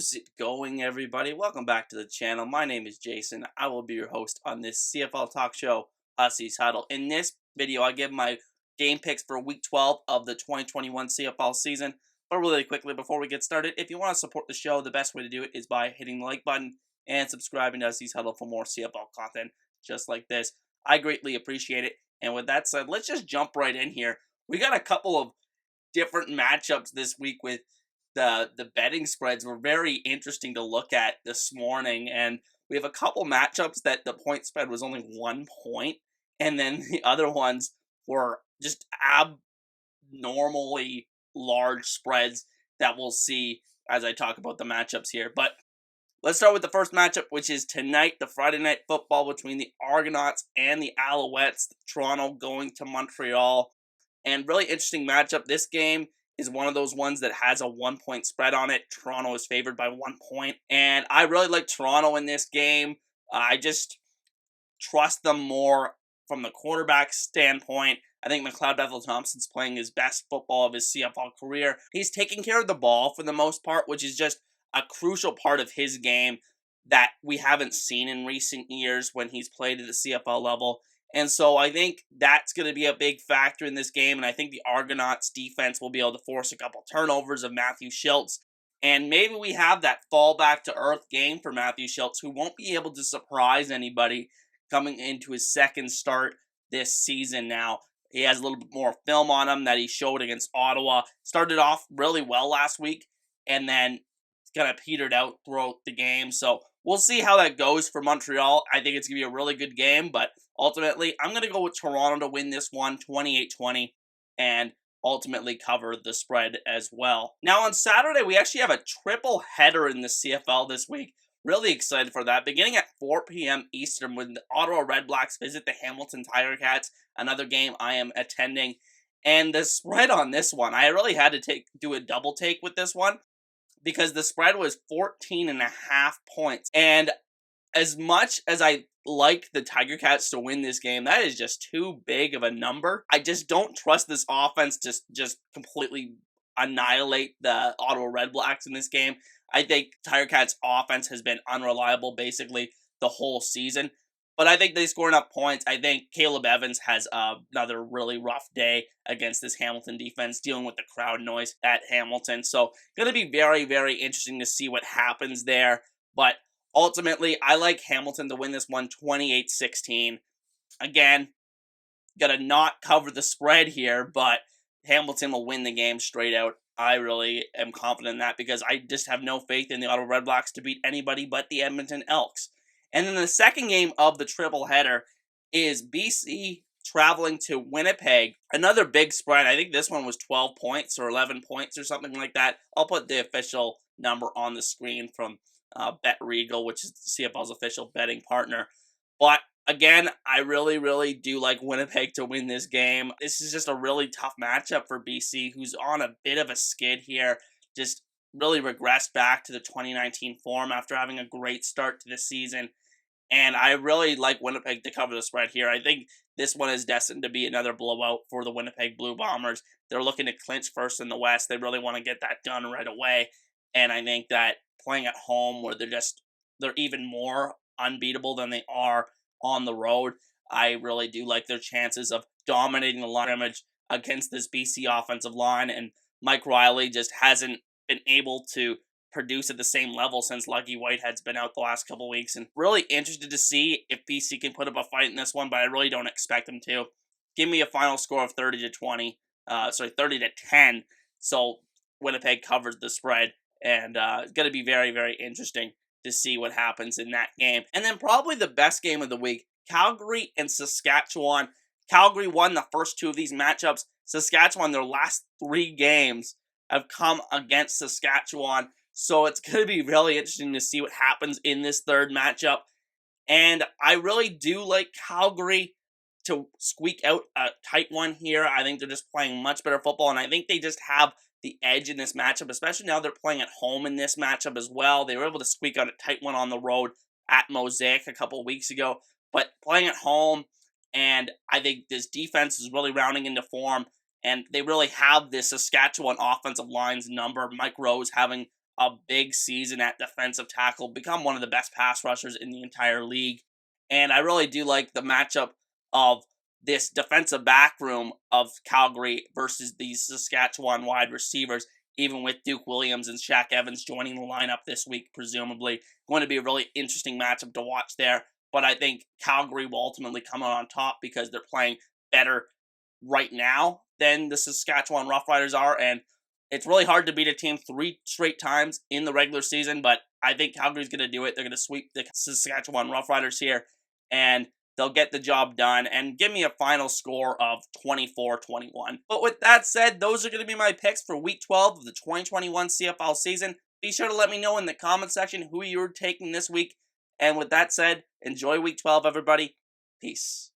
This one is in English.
How's it going, everybody? Welcome back to the channel. My name is Jason. I will be your host on this CFL talk show, Untitled. In this video, I give my game picks for Week 12 of the 2021 CFL season. But really quickly, before we get started, if you want to support the show, the best way to do it is by hitting the like button and subscribing to Untitled for more CFL content just like this. I greatly appreciate it. And with that said, let's just jump right in here. We got a couple of different matchups this week with the betting spreads were very interesting to look at this morning, and we have a couple matchups that the point spread was only 1 point, and then the other ones were just abnormally large spreads that we'll see as I talk about the matchups here. But let's start with the first matchup, which is tonight, the Friday night football between the Argonauts and the Alouettes. Toronto going to Montreal, and really interesting matchup. This game is one of those ones that has a 1 point spread on it. Toronto is favored by 1 point. And I really like Toronto in this game. I just trust them more from the quarterback standpoint. I think McLeod Bethel-Thompson's playing his best football of his CFL career. He's taking care of the ball for the most part, which is just a crucial part of his game that we haven't seen in recent years when he's played at the CFL level. And so I think that's going to be a big factor in this game, and I think the Argonauts defense will be able to force a couple turnovers of Matthew Schultz, and maybe we have that fall back to earth game for Matthew Schultz, who won't be able to surprise anybody coming into his second start this season now. He has a little bit more film on him that he showed against Ottawa. Started off really well last week, and then kind of petered out throughout the game, so we'll see how that goes for Montreal. I think it's going to be a really good game, but ultimately, I'm going to go with Toronto to win this one, 28-20, and ultimately cover the spread as well. Now, on Saturday, we actually have a triple header in the CFL this week. Really excited for that. Beginning at 4 p.m. Eastern, when the Ottawa Redblacks visit the Hamilton Tiger Cats, another game I am attending. And the spread on this one, I really had to do a double take with this one, because the spread was 14.5 points. And as much as I like the Tiger Cats to win this game, that is just too big of a number. I just don't trust this offense to just completely annihilate the Ottawa Redblacks in this game. I think Tiger Cats' offense has been unreliable basically the whole season. But I think they score enough points. I think Caleb Evans has another really rough day against this Hamilton defense, dealing with the crowd noise at Hamilton. So, going to be very, very interesting to see what happens there. But ultimately, I like Hamilton to win this one 28-16. Again, got to not cover the spread here, but Hamilton will win the game straight out. I really am confident in that because I just have no faith in the Ottawa Redblacks to beat anybody but the Edmonton Elks. And then the second game of the triple header is BC traveling to Winnipeg. Another big spread. I think this one was 12 points or 11 points or something like that. I'll put the official number on the screen from Bet Regal, which is CFL's official betting partner. But again, I really, really do like Winnipeg to win this game. This is just a really tough matchup for BC, who's on a bit of a skid here. Just really regressed back to the 2019 form after having a great start to the season. And I really like Winnipeg to cover the spread here. I think this one is destined to be another blowout for the Winnipeg Blue Bombers. They're looking to clinch first in the West. They really want to get that done right away. And I think that playing at home, where they're even more unbeatable than they are on the road, I really do like their chances of dominating the line scrimmage against this BC offensive line. And Mike Riley just hasn't been able to produce at the same level since Lucky Whitehead's been out the last couple weeks, and really interested to see if BC can put up a fight in this one, but I really don't expect them to. Give me a final score of 30-10. So Winnipeg covers the spread, and it's going to be very, very interesting to see what happens in that game. And then probably the best game of the week, Calgary and Saskatchewan. Calgary won the first two of these matchups. Saskatchewan, their last 3 games have come against Saskatchewan. So it's going to be really interesting to see what happens in this third matchup. And I really do like Calgary to squeak out a tight one here. I think they're just playing much better football, and I think they just have the edge in this matchup, especially now they're playing at home in this matchup as well. They were able to squeak out a tight one on the road at Mosaic a couple weeks ago, but playing at home, and I think this defense is really rounding into form, and they really have this Saskatchewan offensive line's number. Mike Rose having a big season at defensive tackle, become one of the best pass rushers in the entire league. And I really do like the matchup of this defensive back room of Calgary versus these Saskatchewan wide receivers, even with Duke Williams and Shaq Evans joining the lineup this week, presumably. Going to be a really interesting matchup to watch there. But I think Calgary will ultimately come out on top because they're playing better right now than the Saskatchewan Roughriders are. And it's really hard to beat a team 3 straight times in the regular season, but I think Calgary's going to do it. They're going to sweep the Saskatchewan Roughriders here, and they'll get the job done and give me a final score of 24-21. But with that said, those are going to be my picks for Week 12 of the 2021 CFL season. Be sure to let me know in the comment section who you're taking this week. And with that said, enjoy Week 12, everybody. Peace.